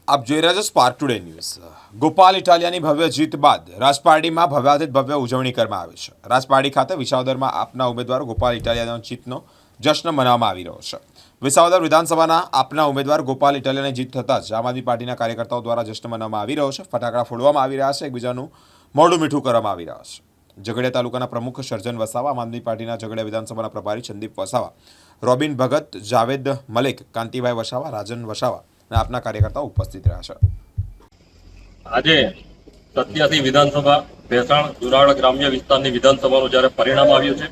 આપ જોઈ રહ્યા છો સ્પાર્ક ટુડે ન્યૂઝ। ગોપાલ ઇટાલિયાની ભવ્ય જીત બાદ રાજપારડીમાં ભવ્યાતિત ભવ્ય ઉજવણી કરવામાં આવી છે। રાજપારડી ખાતે વિસાવદરમાં આપના ઉમેદવાર ગોપાલ ઇટાલિયાની જીતનો જશ્ન મનાવવામાં આવી રહ્યો છે। વિસાવદર વિધાનસભાના આપના ઉમેદવાર ગોપાલ ઇટાલિયાની જીત થતાં જ આમ આદમી પાર્ટીના કાર્યકર્તાઓ દ્વારા જશ્ન મનાવવામાં આવી રહ્યો છે। ફટાકડા ફોડવામાં આવી રહ્યા છે, એકબીજાનું મોઢું મીઠું કરવામાં આવી રહ્યા છે। ઝઘડિયા તાલુકાના પ્રમુખ સર્જન વસાવા, આમ આદમી પાર્ટીના ઝઘડિયા વિધાનસભાના પ્રભારી સંદીપ વસાવા, રોબિન ભગત, જાવેદ મલિક, કાંતિભાઈ વસાવા, રાજન વસાવા અને આપના કાર્યકર્તાઓ ઉપસ્થિત રહ્યા છે। આજે 87 વિધાનસભા ભેસાણ જુનાગઢ ગ્રામ્ય વિસ્તારની વિધાનસભાનું જ્યારે પરિણામ આવ્યું છે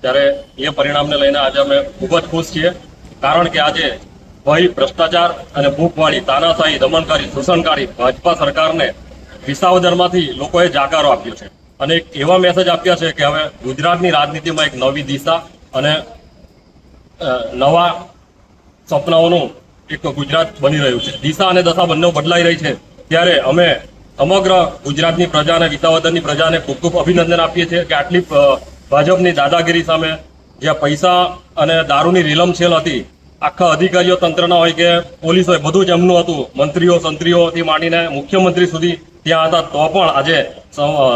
ત્યારે એ પરિણામને લઈને આજે અમે ખૂબ જ ખુશ છીએ, કારણ કે આજે ભય, ભ્રષ્ટાચાર અને ભૂખવાળી, તાનાશાહી, દમનકારી, શોષણકારી ભાજપા સરકારને વિસાવદરમાંથી લોકોએ જાકારો આપ્યો છે અને એક એવા મેસેજ આપ્યા છે કે હવે ગુજરાતની રાજનીતિમાં એક નવી દિશા અને નવા સપનાઓનું એક ગુજરાત બની રહ્યું છે। દિશા અને દશા બંને બદલાઈ રહી છે ત્યારે અમે સમગ્ર ગુજરાતની પ્રજા અને વિસાવદરની પ્રજાને ખૂબ ખૂબ અભિનંદન આપીએ છીએ કે આટલી ભાજપની દાદાગીરી સામે, જ્યાં પૈસા અને દારૂની રીલમછેલ હતી, આખા અધિકારીઓ તંત્રના હોય કે પોલીસ હોય, બધું જ એમનું હતું, મંત્રીઓ સંત્રીઓથી માંડીને મુખ્યમંત્રી સુધી ત્યાં હતા, તો પણ આજે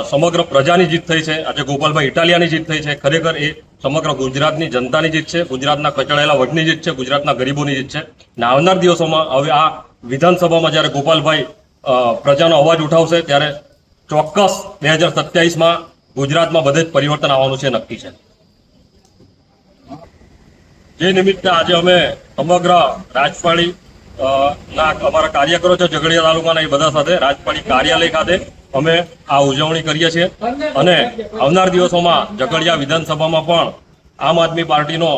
સમગ્ર પ્રજાની જીત થઈ છે। આજે ગોપાલભાઈ ઇટાલિયાની જીત થઈ છે। ખરેખર એ સમગ્ર ગુજરાતની જનતાની જીત છે, ગુજરાતના કચડાયેલા વર્ગની જીત છે, ગુજરાતના ગરીબોની જીત છે। ને આવનાર દિવસોમાં હવે આ વિધાનસભામાં જ્યારે ગોપાલભાઈ પ્રજાનો અવાજ ઉઠાવશે ત્યારે ચોક્કસ 2027માં ગુજરાતમાં બધે જ પરિવર્તન આવવાનું છે, નક્કી છે। જે નિમિત્તે આજે અમે સમગ્ર રાજપાડી ના અમારા કાર્યકરો છે ઝઘડિયા તાલુકાના, એ બધા સાથે રાજપાડી કાર્યાલય ખાતે અમે આ ઉજવણી કરીએ છીએ અને આવનાર દિવસોમાં ઝઘડિયા વિધાનસભામાં પણ આમ આદમી પાર્ટીનો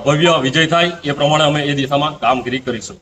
ભવ્ય વિજય થાય એ પ્રમાણે અમે એ દિશામાં કામગીરી કરીશું।